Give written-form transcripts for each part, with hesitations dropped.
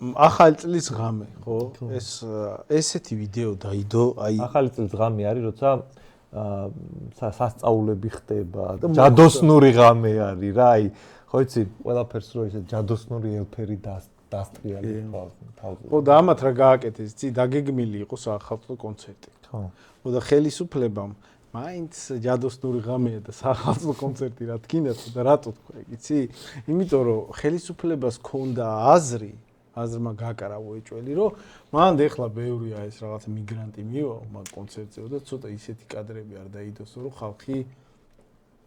ახალი წლის ღამე, ხო? ეს ესეთი ვიდეო დაიდო, აი ახალი წლის ღამე არის, როცა სასწაულები ხდება, ჯადოსნური ღამე არის რა, აი, ხო იცი, ყველაფერს რო ისე ჯადოსნური ელფერი დასტრიალი თავზე. ხო, და ამათ რა გააკეთეს, იცი, დაგეგმილი იყო სახალხო კონცერტი. ხო. ხო და ხელისუფლებამ მაინც ჯადოსნური ღამეა და სახალხო კონცერტი რა თქინათ და რატო თქვა, იცი? იმიტომ რომ ხელისუფლებას ჰქონდა აზრმა გაკარავო ეჭველი, რომ მანდ ეხლა ბევრია ეს რაღაცა მიგრანტი მივა მაგ კონცერტზე და ცოტა ისეთი კადრები არ დაიდოსო, რომ ხალხი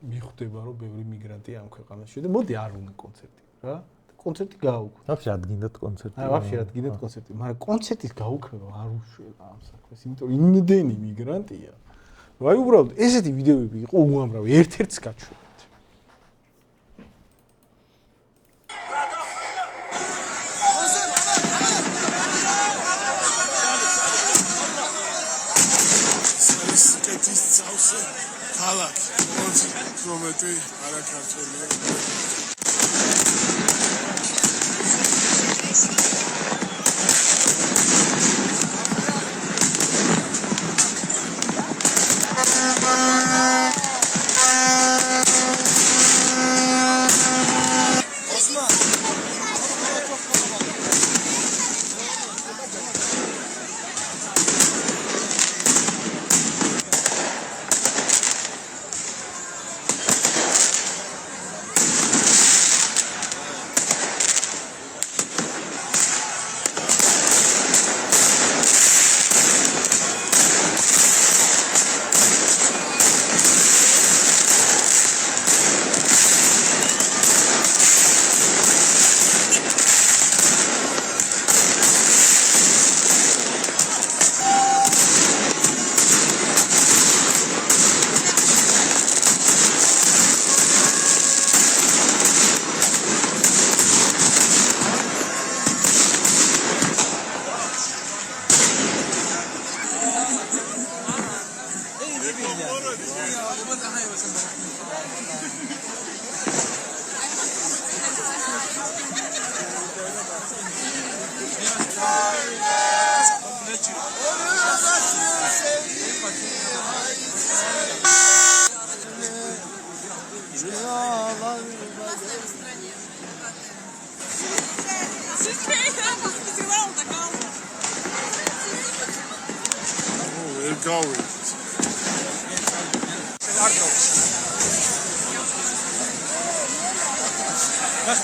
მიხვდება, რომ ბევრი მიგრანტია ამ ქვეყანაში და მოდი არ უნდა კონცერტი რა. კონცერტი გაუქმდა. ვაფშე ადგინდათ კონცერტი. ვაფშე ადგინდათ კონცერტი, მაგრამ კონცერტის გაუქმება არ უშველა ამ საქმეს, იმიტომ რომ იმდენი მიგრანტია. აი უბრალოდ ესეთი ვიდეოები იყო უამრავი, ერთ-ერთს გაჩვენეთ. ქალაქ პრომეტი არაქართველია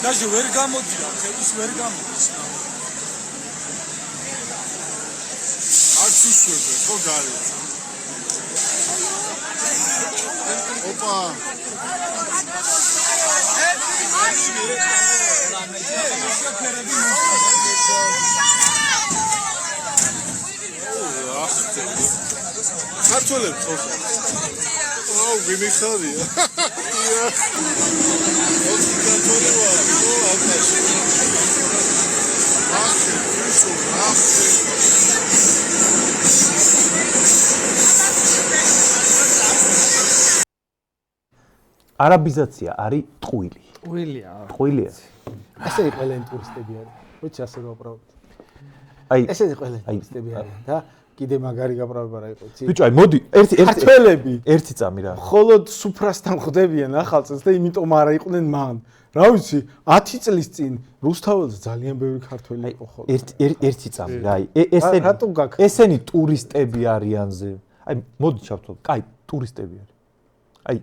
Даже ვერ გამოდია, ის ვერ გამოდის. არ შეშვება, ხო გარეთ. ოპა. ქართველებს ხო? აუ, ვიმიხარია. არაბიზაცია არის ტყუილი. ტყუილია. ტყუილია. ესე ყველანი ტურისტები არის. ვიცი ასე ვაპრავდით. აი ესე ყველანი ტურისტები არის და კიდე მაგარი გაправება რა იყო, იცი? ბიჭო, აი მოდი, ერთი წამი რა. მხოლოდ სუფრასთან ხვდებიან ახალ წელს და იმიტომ არა იყვნენ მან. რა ვიცი, 10 წლის წინ რუსთაველზე ძალიან ბევრი ქართველი იყო ხოლმე. ერთი წამი რა, აი ესენი ტურისტები არიანზე. აი მოდი ჩავთვალოთ, კაი, ტურისტები არის. აი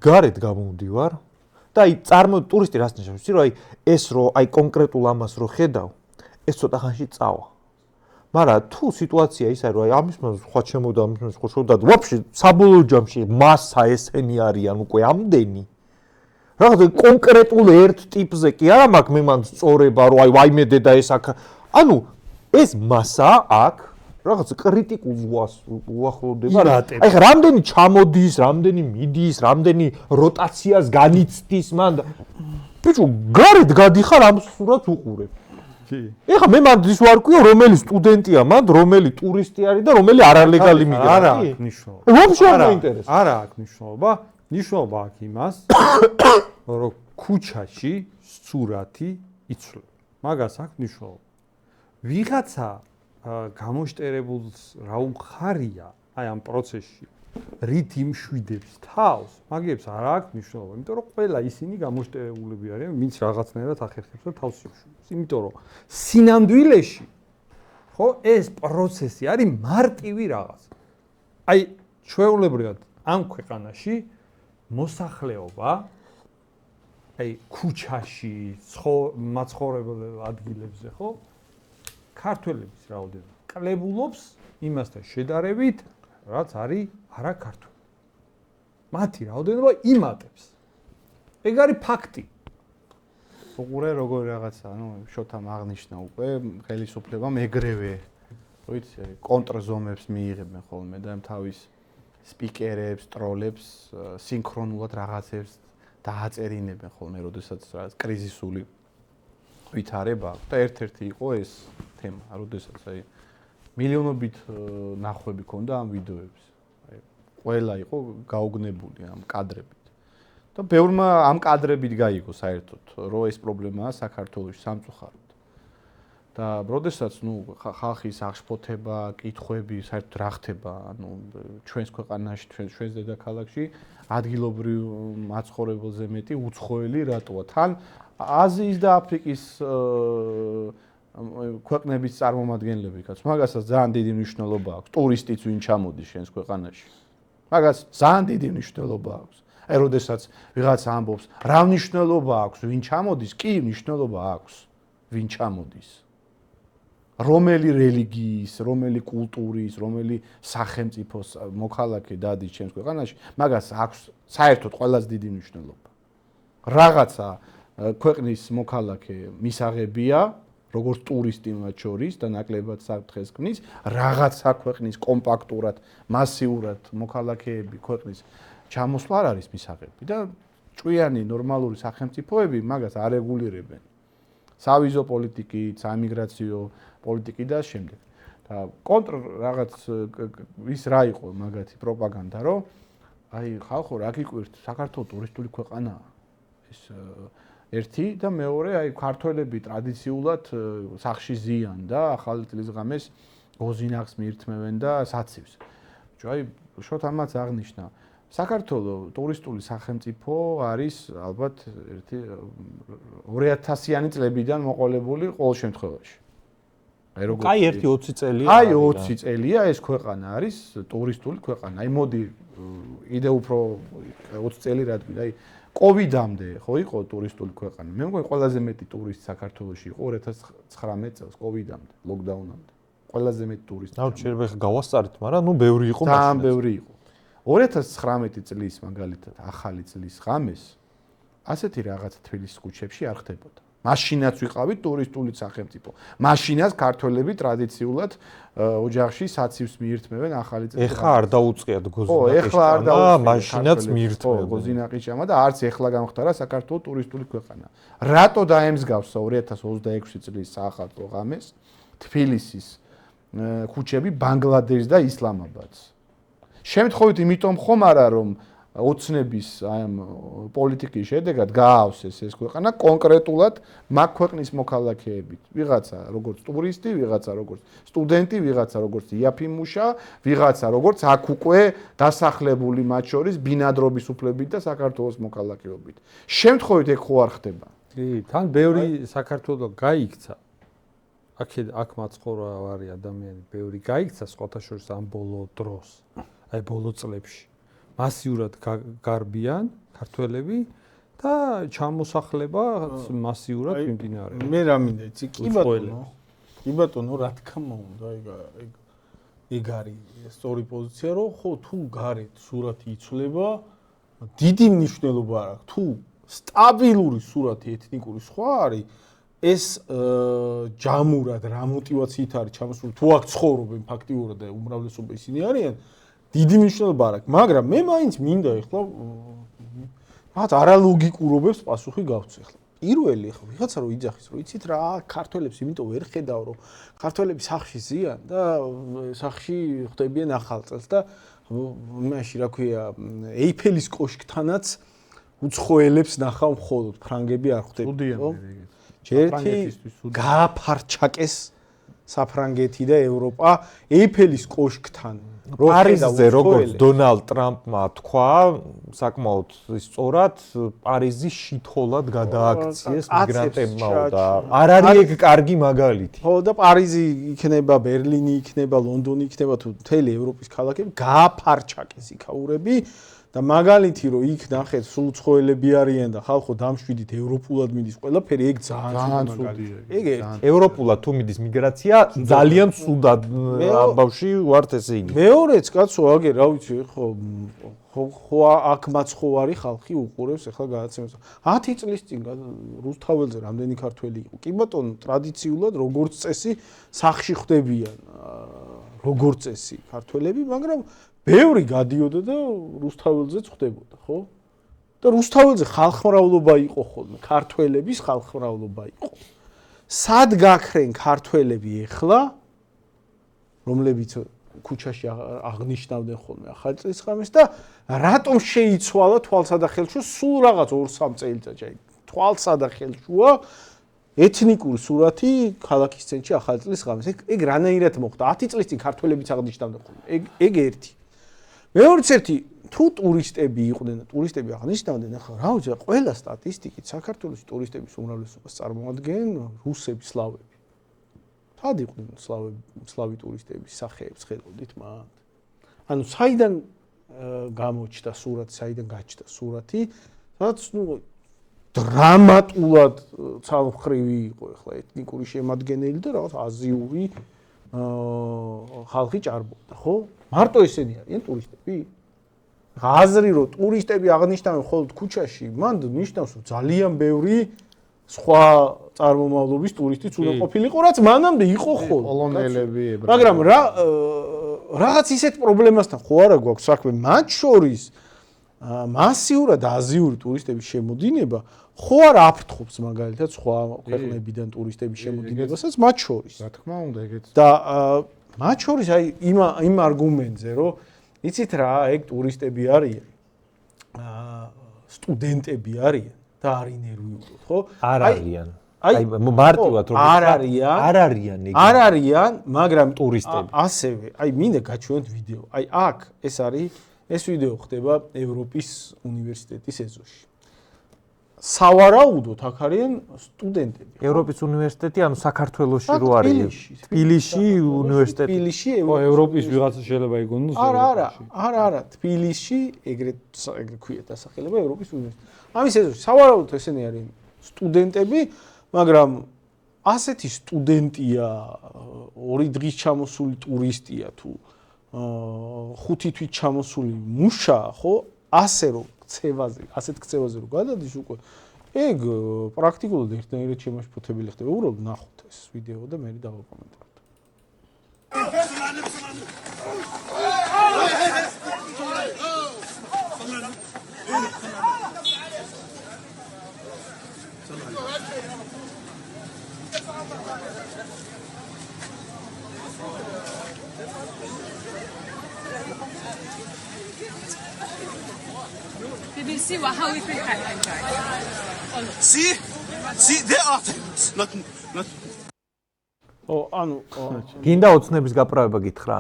გარეთ გამომდივარ და აი ტურისტი რას ნიშნავს? იცი რომ აი ეს რო აი კონკრეტულ ამას რო ხედავ, ეს ცოტა ხანში წავა. მაგრამ თუ სიტუაცია ის არის რომ აი ამის მას სხვა შემოდა, ამის მას სხვა შევდა, ვაფშე საბოლოო ჯამში მასა ესენი არიან უკვე ამდენი. რაღაცა კონკრეტულ ერთ ტიპზე კი არა მაქვს მე მან სწორება რომ აი ვაიმე დედა ეს აქ. ანუ ეს მასა აქ რაღაც კრიტიკულ ზღვას უახლოვდება. აი ხა რამდენი ჩამოდის, რამდენი მიდის, რამდენი როტაციას განიცდის მან. ბიჭო, გარეთ გადიხარ ამ სურათს უყურებ. ეხა მე მანდ ის ვარ კვიო რომელი სტუდენტია მანდ, რომელი ტურისტი არის და რომელი არალეგალი მიგრანტი. არა აქვს მნიშვნელობა. ვაფშე არ მაინტერესებს. არა აქვს მნიშვნელობა. ნიშნობა აქვს იმას, რომ ქუჩაში სურათი იცვლება. მაგას აქვს მნიშვნელობა. ვიღაცა გამოშტერებულს რა უხარია აი ამ პროცესში რით იმშვიდებს თავს, მაგებს არ აქვს მნიშვნელობა, იმიტომ რომ ყველა ისინი გამოშტერებულები არიან, ვინც რაღაცნაირად ახერხებს და თავს იმშვიდებს. იმიტომ რომ სინამდვილეში ხო ეს პროცესი არის მარტივი რაღაც. აი ჩვეულებრივად ამ ქვეყანაში მოსახლეობა აი ქუჩაში, მაცხოვრებელ ადგილებზე ხო ქართველების რაოდენობა კლებულობს იმასთან შედარებით, რაც არის არა ქართველი. მათი რაოდენობა იმატებს. ეგ არის ფაქტი. უყურე როგორ რაღაცა, შოთამ აღნიშნა უკვე ხელისუფლებამ ეგრევე, ხო იცი, კონტრზომებს მიიღებენ ხოლმე და თავის სპიკერებს, ტროლებს სინქრონულად რაღაცებს დააწერინებენ ხოლმე, როდესაც რაღაც კრიზისული ვითარება და ერთ-ერთი იყო ეს თემა, როდესაც აი მილიონობით ნახვები ქონდა ამ ვიდეოებს. აი ყველა იყო გაუგნებული ამ კადრებით. და ბევრმა ამ კადრებით გაიგო საერთოდ, რომ ეს პრობლემაა საქართველოში სამწუხაროდ. და როდესაც ხალხის აღშფოთება, კითხვები საერთოდ რა ხდება, ჩვენს ქვეყანაში, ჩვენს დედაქალაქში ადგილობრივ მაცხოვრებელზე მეტი უცხოელი რატოა? თან აზიის და აფრიკის ქვეყნების წარმომადგენლები კაც, მაგასაც ძალიან დიდი მნიშვნელობა აქვს. ტურისტიც ვინ ჩამოდის შენს ქვეყანაში. მაგას ძალიან დიდი მნიშვნელობა აქვს. აი, როდესაც ვიღაც ამბობს, რა მნიშვნელობა აქვს, ვინ ჩამოდის? კი, მნიშვნელობა აქვს, ვინ ჩამოდის. რომელი რელიგიის, რომელი კულტურის, რომელი სახელმწიფოს მოქალაქე დადის ჩემს ქვეყანაში, მაგას აქვს საერთოდ ყველაზე დიდი მნიშვნელობა. რაღაცა ქვეყნის მოქალაქე მისაღებია, როგორც ტურისტი მათ შორის და ნაკლებად საფრთხეს ქმნის, რაღაცა ქვეყნის კომპაქტურად, მასიურად მოქალაქეები ქვეყნის ჩამოსვლა არ არის მისაღები და ჭვიანი ნორმალური სახელმწიფოები მაგას არ რეგულირებენ. სავიზო პოლიტიკით, საიმიგრაციო პოლიტიკით და შემდეგ. და კონტრ რაღაც ის რა იყო მაგათი პროპაგანდა, რომ აი ხალხო რა გიკვირთ, საქართველოს ტურისტული ქვეყანაა. ეს ერთი და მეორე აი ქართველები ტრადიციულად სახში ზიან და ახალი წლის ღამეს გოზინახს მიირთმევენ და საცივს. აი შოთამაც აღნიშნა საქართველოს ტურისტული სახელმწიფო არის ალბათ 2000-იანი წლებიდან მოყოლებული ყოველ შემთხვევაში. აი როგორ აი 1-20 წელია. აი 20 წელია ეს ქვეყანა არის ტურისტული ქვეყანა. აი მოდი იდე უფრო 20 წელი რადგან აი კოვიდამდე ხო იყო ტურისტული ქვეყანა. მე მგონი ყველაზე მეტი ტურისტი საქართველოში იყო 2019 წელს კოვიდამდე, ლოკდაუნამდე. ყველაზე მეტი ტურისტი. ნუ შეიძლება გავასწარით, მაგრამ ნუ ბევრი იყო მაშინ. ძალიან ბევრი იყო. 2019 წლის მაგალითად ახალი წლის ღამეს ასეთი რაღაც თბილისის ქუჩებში არ ხდებოდა. მაშინაც ვიყავით ტურისტული სახელმწიფო. მაშინაც ქართველები ტრადიციულად ოჯახში საცივს მიირთმევენ ახალი წლის. ეხლა არ დაუწყიათ გოზინაყის. ხო, ეხლა არ დაუწყიათ. მაშინაც მიირთმევენ. გოზინაყის ჭამა და არც ეხლა გამხდარა საქართველოს ტურისტული ქვეყანა. რატო დაემსგავსა 2026 წლის საახალწლო ღამეს თბილისის ქუჩები ბანგლადეშს და ისლამაბადს? შემთხვევით იმიტომ ხომ არა რომ ოცნების აი ამ პოლიტიკის შედეგად გააავსეს ეს ქვეყანა კონკრეტულად მაგ ქვეყნის მოქალაქეებით. ვიღაცა როგორც ტურისტი, ვიღაცა როგორც სტუდენტი, ვიღაცა როგორც იაფიმუშა, ვიღაცა როგორც აქ უკვე დასახლებული მათ შორის ბინადრობის უფლებით და საქართველოს მოქალაქეობით. შემთხვევით ეგ ხო არ ხდება? კი, თან ბევრი საქართველოს გაიქცა. აქ მაცხოვრარი ადამიანი ბევრი გაიქცა სხვათა შორის ამ ბოლო დროს. აი ბოლო წლებში. მასიურად გარბიან ქართველები და ჩამოსახლება მასიურად მიმდინარეობს. მე რა მინდა იცი? კი ბატონო, რა თქმა უნდა, ეგ არის სწორი პოზიცია, რომ ხო თუ გარეთ სურათი იცვლება, დიდი მნიშვნელობა არ აქვს. თუ სტაბილური სურათი ეთნიკური სხვა არის, ეს ჯამურად რა мотиваციით არის ჩამოსული, თუ აქ ცხოვრობენ ფაქტიურად და უმრავლესობა ისინი არიან, დიდი მნიშვნელობა არ აქვს, მაგრამ მე მაინც მინდა ეხლა რაღაც არალოგიკურობებს პასუხი გავცე ეხლა. პირველი ეხლა ვიღაცა რო იძახის, რომ იცით რა, ქართველებს იმიტომ ვერ ხედავ, რომ ქართველები სახში ზიან და სახში ხდებიან ახალწელს და მაშინ რა ქვია, ეიფელის კოშკთანაც უცხოელებს ნახავ მხოლოდ, ფრანგები არ ხვდები, ხო? ჯერთი გააფარჩაკეს საფრანგეთი და ევროპა ეიფელის კოშკთან. პარიზზე როგორც დონალდ ტრამპმა თქვა, საკმაოდ სწორად პარიზი შითოლად გადააქციეს მიგრანტებმა და არ არის ეგ კარგი მაგალითი. ხო და პარიზი იქნება, ბერლინი იქნება, ლონდონი იქნება თუ მთელი ევროპის ქალაქები გააფარჩაკეს იქაურები და მაგალითი რომ იქ ნახეთ სულ უცხოელები არიან და ხალხო დამშვიდით ევროპულად მიდის ყველაფერი, ეგ ძალიან მაგალითია. ეგ ევროპულად თუ მიდის მიგრაცია ძალიან ცუდად ამბავში ვართ ესე იგი. მეორეც კაცო აგერ რა ვიცი ხო აქ მაცხოვარი ხალხი უყურებს ახლა გადაცემას 10 წლის წინ რუსთაველზე რამდენი ქართველი იყო კი ბატონო ტრადიციულად როგორც წესი სახში ხვდებიან როგორც წესი ქართველები მაგრამ ბევრი გადიოდა და რუსთაველზეც ხვდებოდა ხო და რუსთაველზე ხალხმრავლობა იყო ხოლმე ქართველების ხალხმრავლობა იყო სად გაქრენ ქართველები ეხლა რომლებიც ქუჩაში აღნიშნავდნენ ხოლმე ახალწლისხამეს და რატომ შეიცვალა თვალსა და ხელშუა სულ რაღაც 2-3 წელიწადში აი თვალსა და ხელშუა ეთნიკური სურათი ქალაქის ცენტრში ახალწლისხამეს ეგ რანაირად მოხდა 10 წლის წინ ქართველებიც აღნიშნავდნენ ხოლმე ეგ ერთი მეორეც ერთი თუ ტურისტები იყვნენ და ტურისტები აღნიშნავდნენ ახლა რა ვიცი ყველა სტატისტიკით საქართველოს ტურისტების უმრავლესობას წარმოადგენენ რუსები სლავები სად იყვნენ სლავი ტურისტების სახეებს ხედავდით მათ? ანუ საიდან გამოჩნდა სურათი, საიდან გაჩნდა სურათი, სადაც ნუ დრამატულად ცალმხრივი იყო ახლა ეთნიკური შემადგენელი და რაღაც აზიური ხალხი ჭარბობდა, ხო? მარტო ესენი არიან ტურისტები? აზრი რომ ტურისტები აღნიშნავენ მხოლოდ ქუჩაში, მან ნიშნავს რომ ძალიან ბევრი სხვა წარმომავლობის ტურისტიც უნდა ყოფილიყო, რაც მანამდე იყო ხოლმე. პოლონელები, მაგრამ რაღაც ისეთ პრობლემასთან ხო არა გვაქვს საქმე, მათ შორის მასიურად აზიური ტურისტების შემოდინება ხო არ აფრთხობს მაგალითად სხვა ქვეყნებიდან ტურისტების შემოდინებასაც მათ შორის. რა თქმა უნდა, ეგეც. და მათ შორის აი იმ არგუმენტზე, რომ იცით რა, ეგ ტურისტები არიან. სტუდენტები არიან. და არ ინერვიულობ, ხო? არ არიან. აი მარტივად რომ არ არიან ეგ. არ არიან, მაგრამ ტურისტები. ასევე, აი მინდა გაჩვენოთ ვიდეო. აი აქ ეს ვიდეო ხდება ევროპის უნივერსიტეტის ეზოში. სავარაუდოდ აქ არიან სტუდენტები. ევროპის უნივერსიტეტი ანუ საქართველოში რო არის. თბილისში უნივერსიტეტი. თბილისში ევროპის ვიღაცა შეიძლება იგონოს. არა, თბილისში ეგრეთ ქვია დასახელება ევროპის უნივერსიტეტი. ამის ეზოში სავარაუდოდ ესენი არიან სტუდენტები, მაგრამ ასეთი სტუდენტია, 2 დღის ჩამოსული ტურისტია თუ 5 თვით ჩამოსული მუშა, ხო? ასეთ ქცევაზე რო გადადის უკვე ეგ პრაქტიკულად ერთნაირად შემაშფოთებელი ხდება. უბრალოდ ნახოთ ეს ვიდეო და მე დავაკომენტარებ. Did you see how we think I enjoy? See, there are things. Not. ანუ გინდა ოცნების გაправება გითხრა?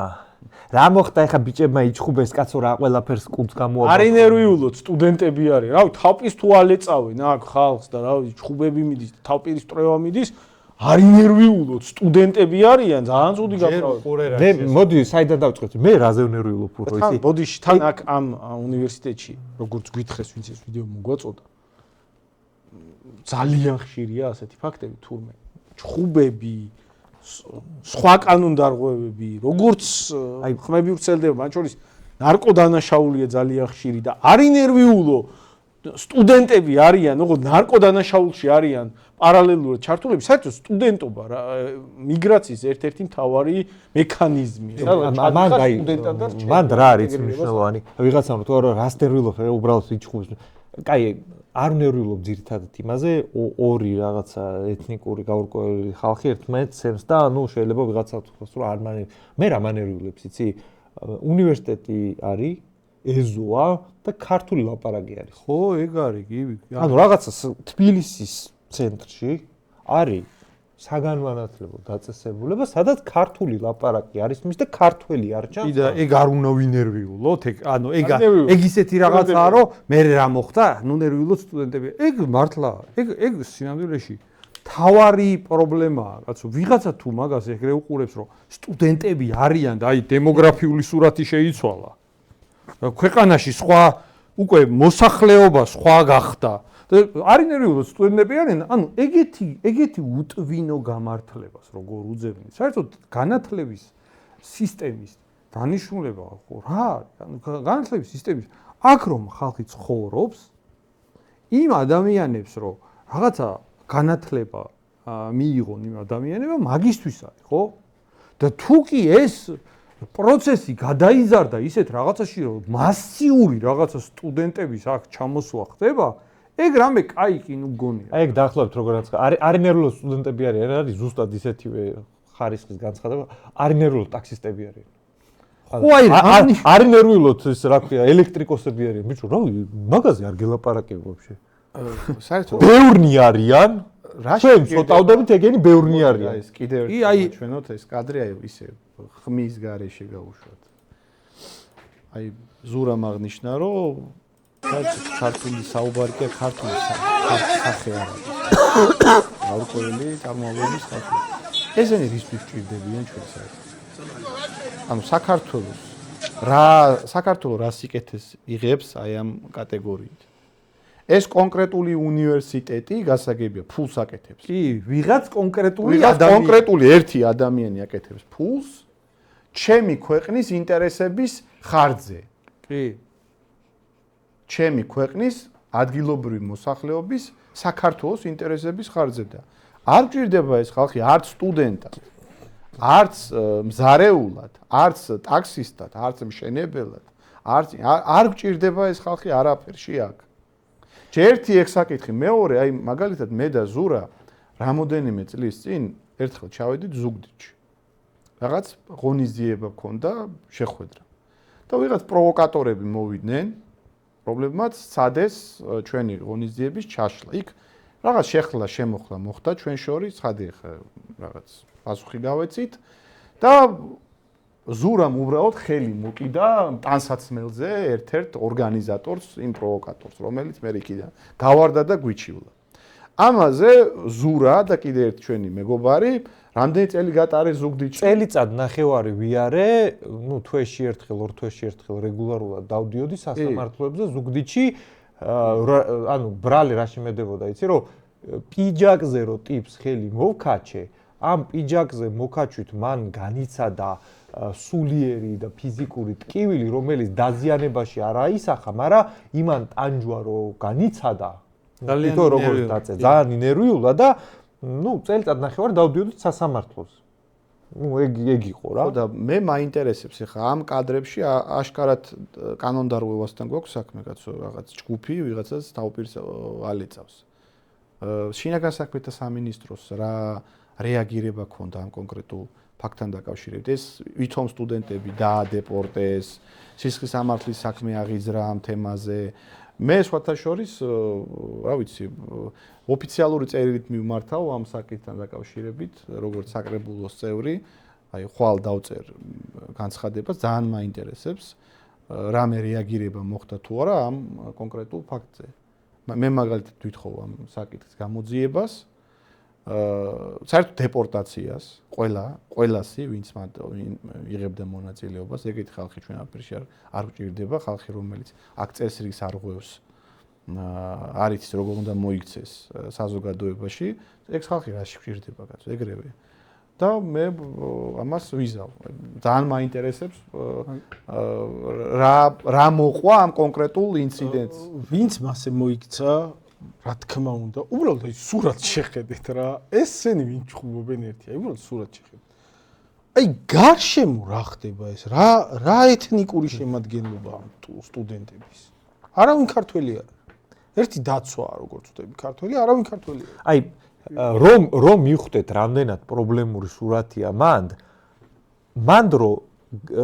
რა მოხდა ეხა ბიჭებმა იჩხუბეს კაცო რა ყველაფერს კუნძ გამოაბა. არ ინერვიულოთ სტუდენტები არის. რავი, თავპის თუ ალეწავენ აქ ხალხს და რავი, ჩხუბები მიდის, თავპირის წრევა მიდის. არ ინერვიულოთ სტუდენტები არიან, ძალიან ცუდი გაправება. მე მოდი საიდან დავწყეთ? მე რაზე უნერვიულობ უფრო ისი? ბოდიში თან აქ ამ უნივერსიტეტში, როგორც გითხეს, ვინც ეს ვიდეო მოგვაწოდა. ძალიან ხშირია ასეთი ფაქტები თურმე. ჩხუბები, სხვა კანონდარღვევები, როგორც ხმები ვრცელდება, მათ შორის ნარკოდანაშაულია ძალიან ხშირი და არ ინერვიულო სტუდენტები არიან, როგორც ნარკოდანაშაულში არიან პარალელურად ჩართულები, საერთოდ სტუდენტობა მიგრაციის ერთ-ერთი მთავარი მექანიზმია. მან რა არის მნიშვნელოვანი? ვიღაცამ თუ არა რას ნერვიულობ, უბრალოდ იჩხუბს. კაი, არ ნერვიულობ ძირითადად იმაზე, ორი რაღაცა ეთნიკური გაურკვეველი ხალხი ერთმანეთს ცემს და ანუ შეიძლება ვიღაცა თქვას რომ არ მე რა მანერვიულებს, იცი? უნივერსიტეტი არის ეზოა და ქართული ლაპარაკი არის. ხო, ეგ არის, კი. ანუ რაღაცა თბილისის ცენტრში არის საგანმანათლებლო დაწესებულება, სადაც ქართული ლაპარაკი არის მის და ქართველი არ ჩანს. და ეგ არ უნდა ვინერვიულოთ, ეგ ნერვიულოთ. ისეთი რაღაცაა, რომ მე რა მოხდა, ნუ ნერვიულოთ სტუდენტები. ეგ მართლა, ეგ სინამდვილეში თავარი პრობლემაა, კაცო. ვიღაცა თუ მაგას ეგრე უყურებს, რომ სტუდენტები არიან და აი დემოგრაფიული სურათი შეიცვალა. ქვეყანაში სხვა უკვე მოსახლეობა სხვა გახდა. არ ინერვიულოთ სტუდენტები არიან, ანუ ეგეთი უტვინო გამართლებას როგორ უძებნით. საერთოდ განათლების სისტემის დანიშნულება ხო რა არის? ანუ განათლების სისტემის აქ რომ ხალხი ცხოვრობს, იმ ადამიანებს რომ რაღაცა განათლება მიიღონ იმ ადამიანებმა მაგისტვის არის, ხო? და თუ კი ეს პროცესი გადაიზარდა ისეთ რაღაცაში, რომ მასიური რაღაცა სტუდენტების აქ ჩამოსვლა ხდება, ეგ რამე კაი კი ნუ გონია. აი ეგ დაახლოებით როგორაც არინერვულო სტუდენტები არიან, არის ზუსტად ისეთივე ხარისხის განცხადება, არინერვულო ტაქსისტები არიან. ხო აი არინერვულოთ ის რა ქვია, ელექტრიკოსები არიან, ბიჭო, რა მაგაზე არ გელაპარაკებ ვაფშე. საერთოდ ბევრნი არიან. ჩვენ ცოტავდებით ეგენი ბევრნი არიან. ეს კიდევ ერთი ჩვენოთ ეს კადრი აი ისე ხმის გარეშე გაუშვათ. აი ზურამ აღნიშნა, რომ ქართული საუბარი კი ქართული სახე არ არის. აურკვეველი წარმომავლობის ხალხი. ესენი რისთვის ჭირდებიან ჩვენ საერთოდ? ანუ საქართველოს რა სიკეთეს იღებს აი ამ კატეგორიით? ეს კონკრეტული უნივერსიტეტი გასაგებია ფულს აკეთებს. კი, ვიღაც კონკრეტული ერთი ადამიანი აკეთებს ფულს ჩემი ქვეყნის ინტერესების ხარჯზე. კი. ჩემი ქვეყნის ადგილობრივი მოსახლეობის საქართველოს ინტერესების ხარჯზე და არ გჭირდება ეს ხალხი არც სტუდენტად, არც მზარეულად, არც ტაქსისტად, არც მშენებელად, არ გჭირდება ეს ხალხი არაფერში აქ. ერთი ეგ საკითხი, მეორე, აი მაგალითად მე და ზურა რამოდენიმე წლის წინ ერთხელ ჩავედით ზუგდიდში. რაღაც ღონისძიება ჰქონდა შეხვედრა. და ვიღაც პროვოკატორები მოვიდნენ, პრობლემაც სცადეს ჩვენი ღონისძიების ჩაშლა. იქ რაღაც შეხლა შემოხლა მოხდა ჩვენ შორის, ხადი ხა რაღაც პასუხი გავეცით და ზურამ უბრალოდ ხელი მოკიდა ტანსაცმელზე ერთ-ერთ ორგანიზატორს, იმ პროვოკატორს, რომელიც მე იქიდან გავარდა და გვიჩივლა. ამაზე ზურა და კიდე ერთ ჩვენი მეგობარი რამდენი წელი გატარეს ზუგდიდში? წელიწად ნახევარი ვიარე, ნუ თვეში ერთხელ, ორ თვეში ერთხელ რეგულარულად დავდიოდი სასამართლოებზე ზუგდიდში, ანუ ბრალი რა შემედებოდა, იცი რომ პიჯაკზე რო ტიპს ხელი მოვქაჩე, ამ პიჯაკზე მოკაჩვით მან განიცადა სულიერი და ფიზიკური ტკივილი, რომელიც დაზიანებაში არ აისახა, მაგრამ იმან ტანჯვა რო განიცადა, თვითონ როგორ დაწე, ძალიან ინერვიულა და ნუ წელიწად ნახევარი დავდიოდით სასამართლოს. ნუ ეგ იყო რა. ხო და მე მაინტერესებს ახლა ამ კადრებში აშკარად კანონდარღვევასთან გვაქვს საქმე, კაცო, რაღაც ჯგუფი ვიღაცას თავპირს ალეწავს. შინაგან საქმეთა სამინისტროს რა რეაგირება ქონდა ამ კონკრეტულ ფაქტთან დაკავშირებით? ეს ვითომ სტუდენტები დაადეპორტეს, სისხლის სამართლის საქმე აღიძრა ამ თემაზე. მე სხვათა შორის, რა ვიცი, ოფიციალური წერილით მივმართავ ამ საკითხთან დაკავშირებით, როგორც საკრებულოს წევრი, აი ხვალ დავწერ განცხადებას, ძალიან მაინტერესებს, რამე რეაგირება მოხდა თუ არა ამ კონკრეტულ ფაქტზე. მე მაგალითად ვითხოვ ამ საკითხის გამოძიებას, საერთოდ დეპორტაციას, ყველასი, ვინც იღებდა მონაწილეობას, ეგეთი ხალხი ჩვენ აფერში არ გვჭირდება, ხალხი რომელიც აქ წესრიგს არ ღვევს, არ იცის როგორ უნდა მოიქცეს საზოგადოებაში, ეგ ხალხი რაში გვჭირდება, კაცო, ეგრევე. და მე ამას ვიზავ. ძალიან მაინტერესებს რა მოყვა ამ კონკრეტულ ინციდენტს. ვინც მასე მოიქცა, რა თქმა უნდა, უბრალოდ აი სურათს შეხედეთ რა. ესენი ვინ ჩხუბობენ ერთი, აი უბრალოდ სურათს შეხედეთ. აი გარშემო რა ხდება ეს? რა ეთნიკური შემადგენლობა ამ სტუდენტების? არავინ ქართველი არ. ერთი დაცვაა, როგორც ვთქვი, ქართველი, არავინ ქართველი არ. აი რომ მივხვდეთ რამდენად პრობლემური სურათია მან რო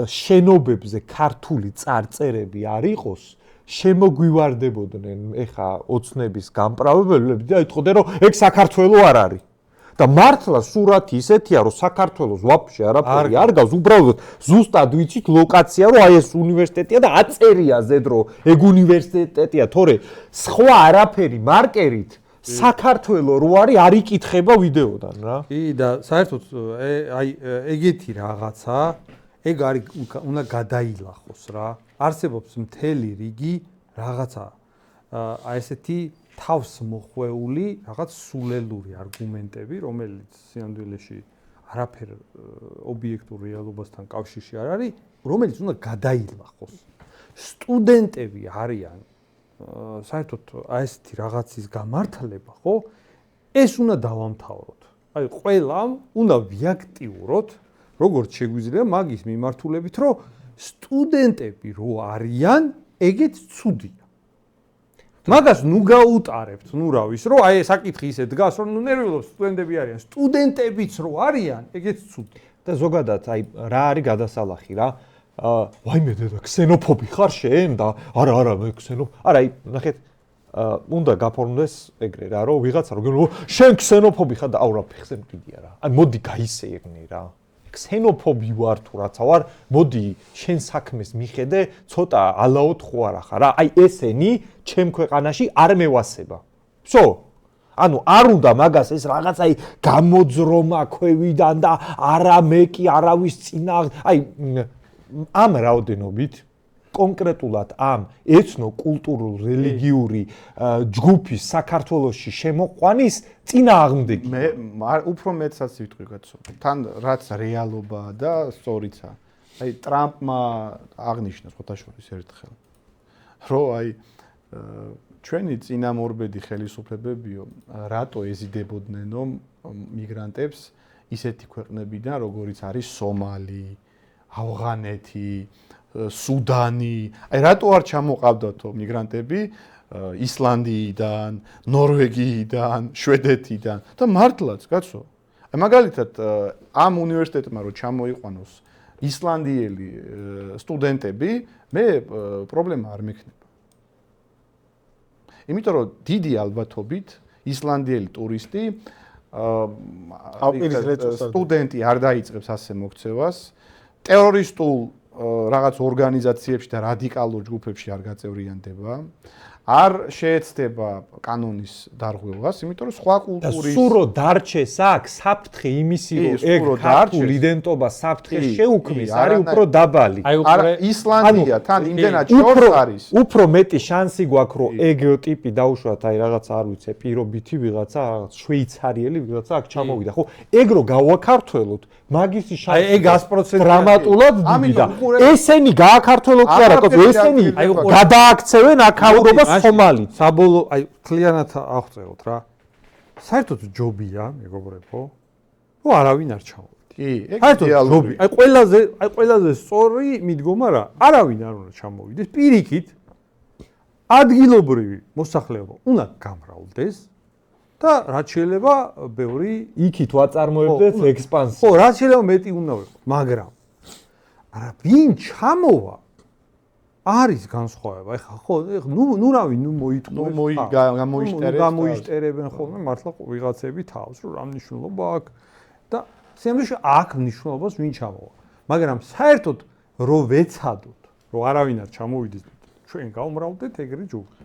შენობებზე ქართული წარწერები არ იყოს, შემოგვივარდებოდნენ ეხა ოცნების გამправებელები და ეთქოდნენ რომ ეგ საქართველოს არ არის. და მართლა სურათი ისეთია, რომ საქართველოს ვაფშე არაფერი არ გავს, უბრალოდ ზუსტად ვიცით ლოკაცია, რომ აი ეს უნივერსიტეტია და აწერია ზედ, რომ ეგ უნივერსიტეტია, თორე სხვა არაფერი მარკერით საქართველოს რო არის არ იკითხება ვიდეოდან რა. კი და საერთოდ აი ეგეთი რაღაცა ეგ არის უნდა გადაილახოს რა. არსებობს მთელი რიგი რაღაცა აი ესეთი თავს მოხვეული რაღაც სულელური არგუმენტები, რომელიც სინამდვილეში არაფერ ობიექტურ რეალობასთან კავშირში არ არის, რომელიც უნდა გადაილახოს. სტუდენტები არიან საერთოდ აი ესეთი რაღაცის გამართლება, ხო? ეს უნდა დავამთავროთ. აი ყველამ უნდა ვიაქტიუროთ, როგორც შეგვიძლია მაგის მიმართულებით, რომ სტუდენტები რო არიან, ეგეც ცუდია. მაგას ნუ გაუტარებთ, ნუ რა ვის, რომ აი საკითხი ისე დგას, რომ ნუ ნერვიულობს სტუდენტები არიან, სტუდენტებიც რო არიან, ეგეც ცუდია. და ზოგადად აი რა არის გადასალახი რა? ვაიმე დედა, ქსენოფობი ხარ შენ და არა, მე არა, აი ნახეთ, უნდა გაფორმდეს ეგრე რა, რომ ვიღაცა რომ შენ ქსენოფობი ხარ და აუ რა ფეხზე მყიდია რა. აი მოდი გაისეირნე რა. ქსენოფობი ვარ თუ რაცა ვარ, მოდი შენ საქმეს მიხედე, ცოტა ალაოდ ხო არა ხარ რა. აი ესენი ჩემ ქვეყანაში არ მევასება. ვсё? ანუ არ უნდა მაგას ეს რაღაც აი გამოძრომა ქვევიდან და არა მე კი არავის წინა აი ამ რაოდენობით კონკრეტულად ამ ეთნო-კულტურულ რელიგიური ჯგუფის საქართველოში შემოყვანის წინააღმდეგი. მე უფრო მეტსაც ვიტყვი კაცო. თან რაც რეალობაა და სწორიცა. აი ტრამპმა აღნიშნა ხოთაშორის ერთხელ, რომ აი ჩვენი წინამორბედი ხელისუფლებებიო, რატო ეზიდებოდნენ მიგრანტებს ისეთი ქვეყნებიდან, როგორიც არის სომალი, ავღანეთი, სუდანი, აი რატო არ ჩამოყავდათო მიგრანტები ისლანდიიდან, ნორვეგიიდან, შვედეთიდან და მართლაც, კაცო. აი მაგალითად ამ უნივერსიტეტმა რო ჩამოიყვანოს ისლანდიელი სტუდენტები, მე პრობლემა არ მექნება. იმიტომ რომ დიდი ალბათობით ისლანდიელი ტურისტი სტუდენტი არ დაიწყებს ასე მოქცევას, ტერორისტულ რაღაც ორგანიზაციებში და რადიკალურ ჯგუფებში არ გაწევრიანდება, არ შეეცდება კანონის დარღვევას, იმიტომ რომ სხვა კულტურის და სურო დარჩეს აქ საფრთხე იმისი რომ ეგ ქართულ იდენტობას საფრთხე შეუქმნის არის უფრო დაბალი. არა ისლანდია თან იმდენად შორს არის. უფრო მეტი შანსი გვაქვს რომ ეგ ტიპი დაუშვათ აი რაღაცა არ ვიცი პირობითი ვიღაცა რაღაც შვეიცარიელი ვიღაცა აქ ჩამოვიდა ხო? ეგ რო გავაქართველოთ მაგისი შანსი აი ეგ 100% დრამატულად დიდი და ესენი გააქართველოთ კი არა კაცო ესენი გადააქცევენ აქაურობას ხომალით. საბოლოო აი კლიანად აღწეროთ რა. საერთოდ ჯობია, მეგობრებო, რომ არავინ არ ჩამოვიდეს. კი, ეგ საერთოდ ჯობია. აი ყველაზე სწორი მიდგომა რა, არავინ არ უნდა ჩამოვიდეს. პირიქით ადგილობრივი მოსახლეობა უნდა გამრავლდეს და რაც შეიძლება ბევრი იქით ვაწარმოებდეთ ექსპანსიას. ხო, რაც შეიძლება მეტი უნდა ვიყო, მაგრამ არა ვინ ჩამოვა არის განსხვავება. ეხლა ხო, ნუ რავი, ნუ მოიტყუეს. გამოიშტერებენ ხოლმე მართლა ვიღაცები თავს, რომ რა მნიშვნელობა აქვს და სიამოვნებაში აქ მნიშვნელობას ვინ ჩამოვა. მაგრამ საერთოდ რო ვეცადოთ, რომ არავინ არ ჩამოვიდეს, ჩვენ გავმრავლდეთ ეგრე ჯგუფი.